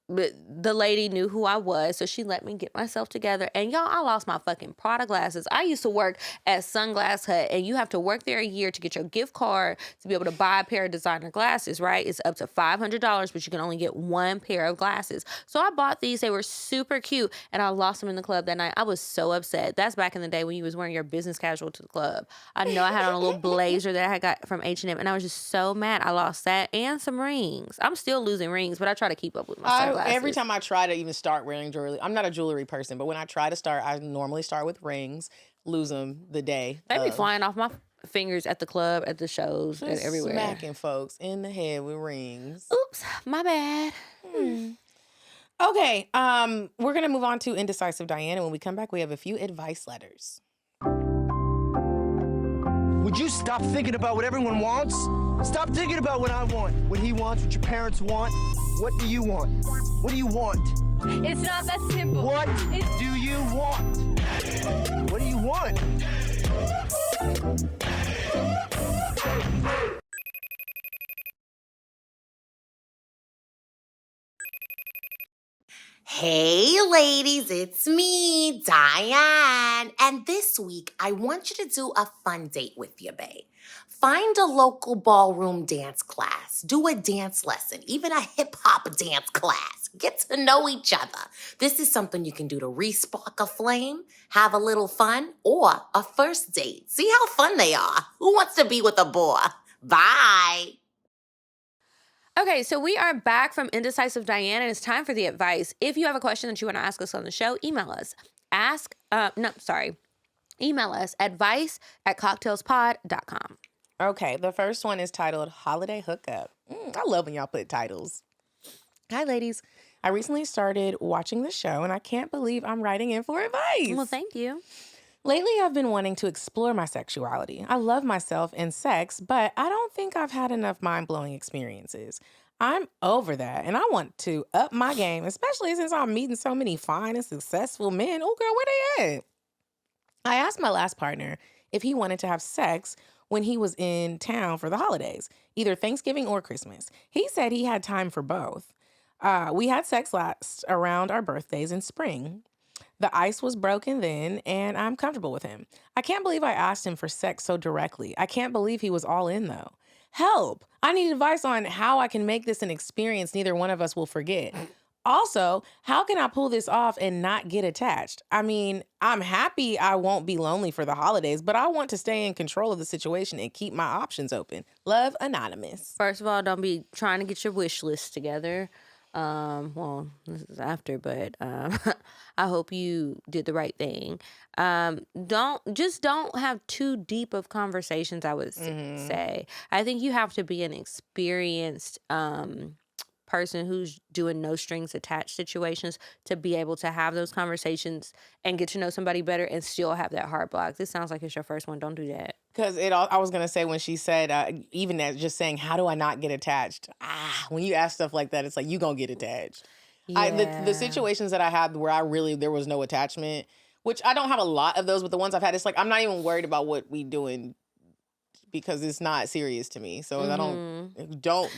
but the lady knew who I was, so she let me get myself together. And y'all, I lost my fucking Prada glasses. I used to work at Sunglass Hut, and you have to work there a year to get your gift card to be able to buy a pair of designer glasses, right? It's up to $500, but you can only get 1 pair of glasses. So I bought these. They were super cute, and I lost them in the club that night. I was so upset. That's back in the day when you was wearing your business casual to the club. I know I had on a little blazer that I got from H&M, and I was just so mad. I lost that and some rings. I'm still losing rings, but I try to keep up with my sunglasses. Every time I try to even start wearing jewelry, I'm not a jewelry person, but when I try to start, I normally start with rings, lose them the day. They be flying off my fingers at the club, at the shows, and everywhere. Smacking folks in the head with rings. Oops, my bad. Okay, we're going to move on to Indecisive Diana. When we come back, we have a few advice letters. Would you stop thinking about what everyone wants? Stop thinking about what I want, what he wants, what your parents want. What do you want? What do you want? It's not that simple. What do you want? What do you want? Hey ladies, it's me, Diane. And this week, I want you to do a fun date with your bae. Find a local ballroom dance class. Do a dance lesson, even a hip-hop dance class. Get to know each other. This is something you can do to re-spark a flame, have a little fun, or a first date. See how fun they are. Who wants to be with a boy? Bye. Okay, so we are back from Indecisive Diana, and it's time for the advice. If you have a question that you want to ask us on the show, email us. Email us, advice@cocktailspod.com. Okay, the first one is titled Holiday Hookup. I love when y'all put titles. Hi, ladies. I recently started watching the show, and I can't believe I'm writing in for advice. Well, thank you. Lately, I've been wanting to explore my sexuality. I love myself and sex, but I don't think I've had enough mind-blowing experiences. I'm over that, and I want to up my game, especially since I'm meeting so many fine and successful men. Oh, girl, where they at? I asked my last partner if he wanted to have sex when he was in town for the holidays, either Thanksgiving or Christmas. He said he had time for both. We had sex last around our birthdays in spring. The ice was broken then, and I'm comfortable with him. I can't believe I asked him for sex so directly. I can't believe he was all in, though. Help! I need advice on how I can make this an experience neither one of us will forget. Also, how can I pull this off and not get attached? I mean, I'm happy I won't be lonely for the holidays, but I want to stay in control of the situation and keep my options open. Love, Anonymous. First of all, don't be trying to get your wish list together. Well, this is after, but I hope you did the right thing. Don't have too deep of conversations, I would say. I think you have to be an experienced person who's doing no strings attached situations to be able to have those conversations and get to know somebody better and still have that heart block. This sounds like it's your first one. Don't do that. Because I was going to say when she said, even as just saying, how do I not get attached? When you ask stuff like that, it's like, you going to get attached. Yeah. The situations that I had where there was no attachment, which I don't have a lot of those, but the ones I've had, it's like, I'm not even worried about what we doing because it's not serious to me. So I don't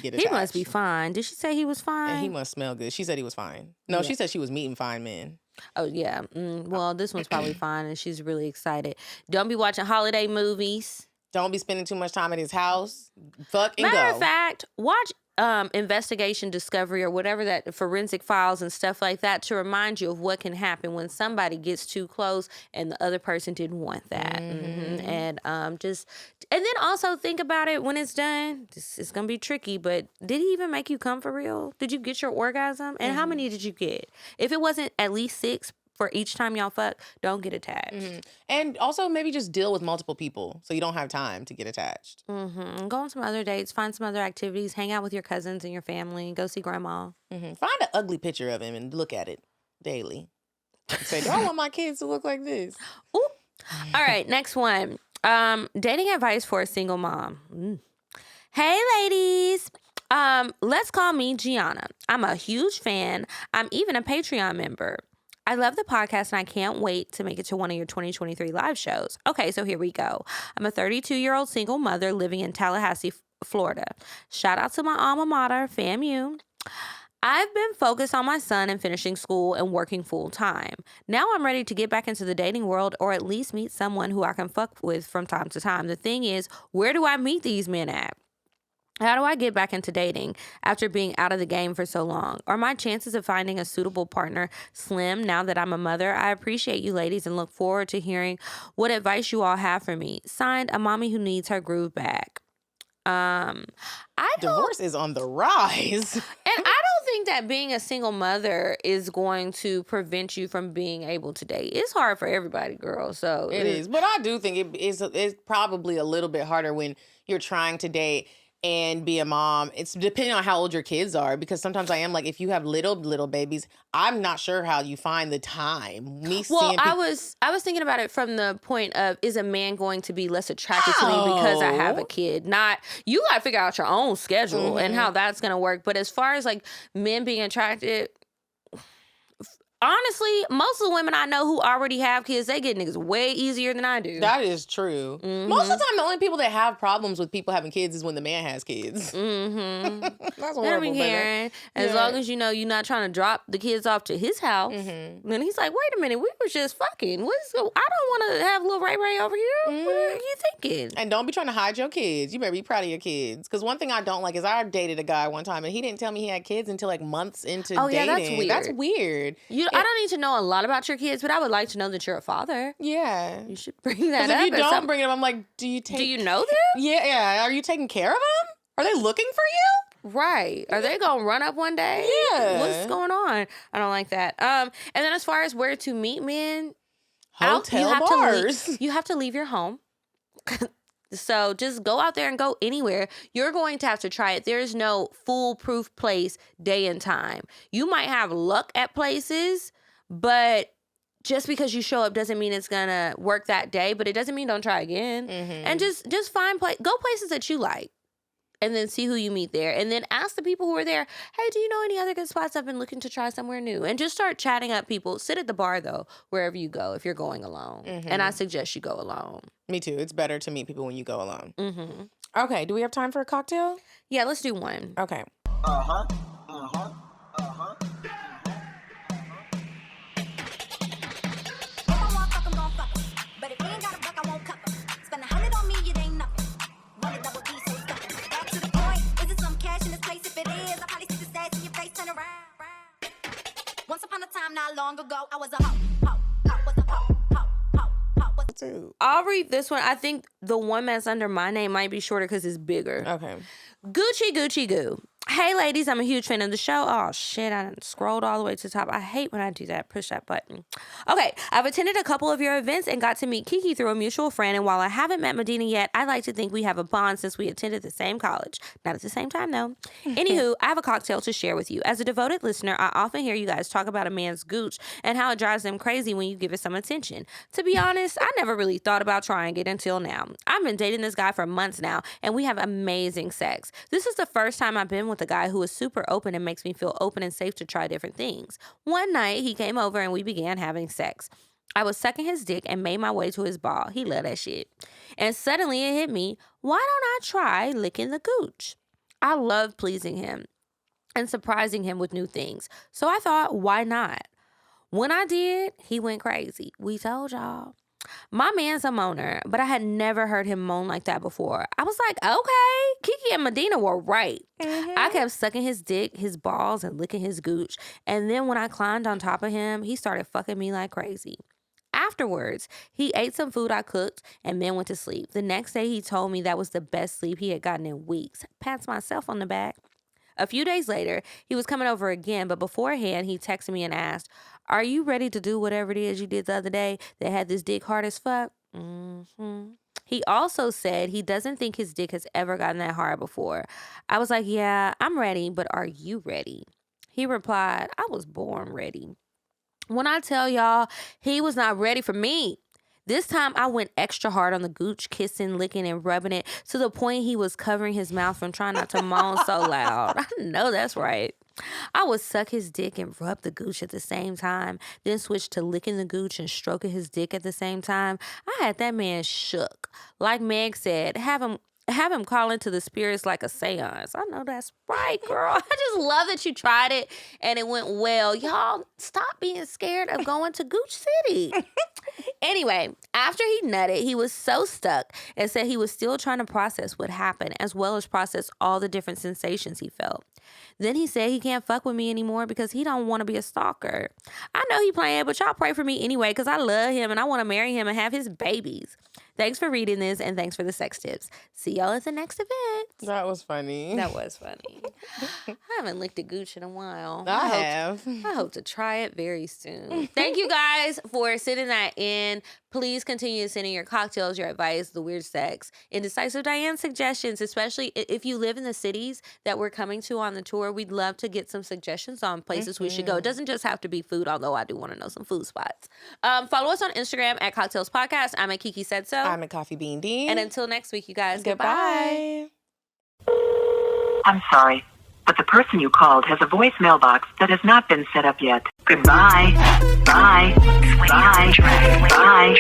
get attached. He must be fine. Did she say he was fine? And he must smell good. She said he was fine. No, she said she was meeting fine men. Oh, yeah. Well, this one's probably fine, and she's really excited. Don't be watching holiday movies. Don't be spending too much time at his house. Fuck and Matter go. of fact, watch Investigation Discovery or whatever that forensic files and stuff like that to remind you of what can happen when somebody gets too close and the other person didn't want that. And then also think about it when it's done. It's gonna be tricky, but did he even make you come for real? Did you get your orgasm? And how many did you get? If it wasn't at least 6 for each time y'all fuck, don't get attached. And also maybe just deal with multiple people so you don't have time to get attached. Go on some other dates, find some other activities, hang out with your cousins and your family, go see grandma. Find an ugly picture of him and look at it daily. Say, do I want my kids to look like this? Ooh. All right, next one. Dating advice for a single mom. Hey, ladies. Let's call me Gianna. I'm a huge fan. I'm even a Patreon member. I love the podcast and I can't wait to make it to one of your 2023 live shows. Okay, so here we go. I'm a 32-year-old single mother living in Tallahassee, Florida. Shout out to my alma mater, FAMU. I've been focused on my son and finishing school and working full time. Now I'm ready to get back into the dating world or at least meet someone who I can fuck with from time to time. The thing is, where do I meet these men at? How do I get back into dating after being out of the game for so long? Are my chances of finding a suitable partner slim now that I'm a mother? I appreciate you ladies and look forward to hearing what advice you all have for me. Signed, a mommy who needs her groove back. Divorce is on the rise. And I don't think that being a single mother is going to prevent you from being able to date. It's hard for everybody, girl. So It is. But I do think it's probably a little bit harder when you're trying to date and be a mom. It's depending on how old your kids are, because sometimes I am like, if you have little babies, I'm not sure how you find the time. I was thinking about it from the point of, is a man going to be less attracted to me because I have a kid? Not, you got to figure out your own schedule and how that's going to work. But as far as like men being attracted, honestly, most of the women I know who already have kids, they get niggas way easier than I do. That is true. Most of the time, the only people that have problems with people having kids is when the man has kids. That's horrible. As long as you know you're not trying to drop the kids off to his house. Then he's like, wait a minute, we were just fucking. I don't want to have little Ray Ray over here. What are you thinking? And don't be trying to hide your kids. You better be proud of your kids. Because one thing I don't like is I dated a guy one time and he didn't tell me he had kids until like months into dating. Yeah, that's weird. That's weird. I don't need to know a lot about your kids, but I would like to know that you're a father. Yeah. You should bring that up. If you don't bring it up, I'm like, do you know them? Yeah. Are you taking care of them? Are they looking for you? Right. Are they going to run up one day? Yeah. What's going on? I don't like that. And then as far as where to meet men, hotel bars. You have to leave your home. So just go out there and go anywhere. You're going to have to try it. There's no foolproof place, day and time. You might have luck at places, but just because you show up doesn't mean it's going to work that day, but it doesn't mean don't try again. And just go places that you like. And then see who you meet there. And then ask the people who are there, hey, do you know any other good spots? I've been looking to try somewhere new. And just start chatting up people. Sit at the bar, though, wherever you go, if you're going alone. And I suggest you go alone. Me too. It's better to meet people when you go alone. Okay, do we have time for a cocktail? Yeah, let's do one. Okay. Once upon a time, not long ago, I was a hoe. I'll read this one. I think the one that's under my name might be shorter because it's bigger. Okay. Gucci Goo. Hey, ladies, I'm a huge fan of the show. Oh, shit, I scrolled all the way to the top. I hate when I do that. Push that button. Okay, I've attended a couple of your events and got to meet Kiki through a mutual friend. And while I haven't met Medinah yet, I like to think we have a bond since we attended the same college. Not at the same time, though. Anywho, I have a cocktail to share with you. As a devoted listener, I often hear you guys talk about a man's gooch and how it drives them crazy when you give it some attention. To be honest, I never really thought about trying it until now. I've been dating this guy for months now, and we have amazing sex. This is the first time I've been with a guy who is super open and makes me feel open and safe to try different things. One night, he came over and we began having sex. I was sucking his dick and made my way to his ball. He loved that shit. And suddenly it hit me, why don't I try licking the gooch? I love pleasing him and surprising him with new things. So I thought, why not? When I did, he went crazy. We told y'all. My man's a moaner, but I had never heard him moan like that before. I was like, okay, Kiki and Medinah were right. I kept sucking his dick, his balls, and licking his gooch. And then when I climbed on top of him, he started fucking me like crazy. Afterwards, he ate some food I cooked and then went to sleep. The next day, he told me that was the best sleep he had gotten in weeks. Pats myself on the back. A few days later, he was coming over again, but beforehand, he texted me and asked, are you ready to do whatever it is you did the other day that had this dick hard as fuck? He also said he doesn't think his dick has ever gotten that hard before. I was like, yeah, I'm ready, but are you ready? He replied, I was born ready. When I tell y'all, he was not ready for me. This time, I went extra hard on the gooch, kissing, licking, and rubbing it to the point he was covering his mouth from trying not to moan so loud. I know that's right. I would suck his dick and rub the gooch at the same time, then switch to licking the gooch and stroking his dick at the same time. I had that man shook. Like Meg said, have him call into the spirits like a seance. I know that's right, girl. I just love that you tried it and it went well. Y'all, stop being scared of going to Gooch City. Anyway, after he nutted, he was so stuck and said he was still trying to process what happened as well as process all the different sensations he felt. Then he said he can't fuck with me anymore because he don't want to be a stalker. I know he playing, but y'all pray for me anyway because I love him and I want to marry him and have his babies. Thanks for reading this and thanks for the sex tips. See y'all at the next event. That was funny. That was funny. I haven't licked a gooch in a while. I hope to try it very soon. Thank you guys for sending that in. Please continue sending your cocktails, your advice, the weird sex, Indecisive Diane suggestions, especially if you live in the cities that we're coming to on the tour. We'd love to get some suggestions on places we should go. It doesn't just have to be food, although I do want to know some food spots. Follow us on Instagram at CockTales Podcast. I'm at Kiki Said So. I'm at Coffee Bean Dean. And until next week, you guys, goodbye. I'm sorry, but the person you called has a voicemail box that has not been set up yet. Goodbye. Bye. Bye. Bye.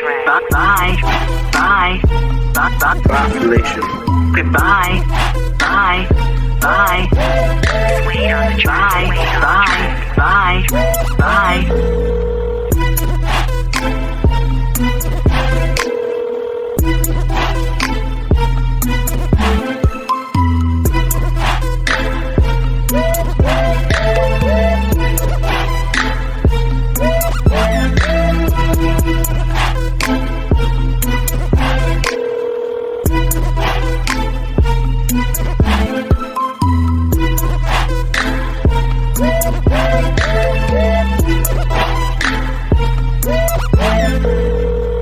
Bye. Bye. Population. Goodbye. Bye. Bye. Wait on the track. Bye. Bye. Bye.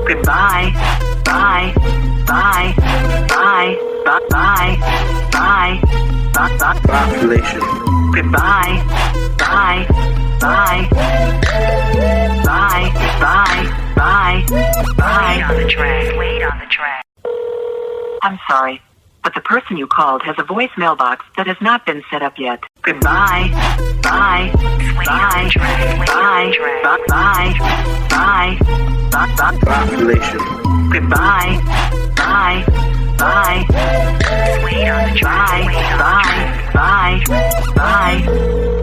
Goodbye. Bye. Bye. Bye. Bye. Bye. Bye. Population. Goodbye. Bye. Bye. Bye. Bye. Bye. Bye. Wait on the track. Wait on the track. I'm sorry, but the person you called has a voicemail box that has not been set up yet. Goodbye. Bye. Bye. Bye. Bye. Bye. Bye. Population. Goodbye. Bye. Bye. Wait on the track. Bye. Bye. Bye.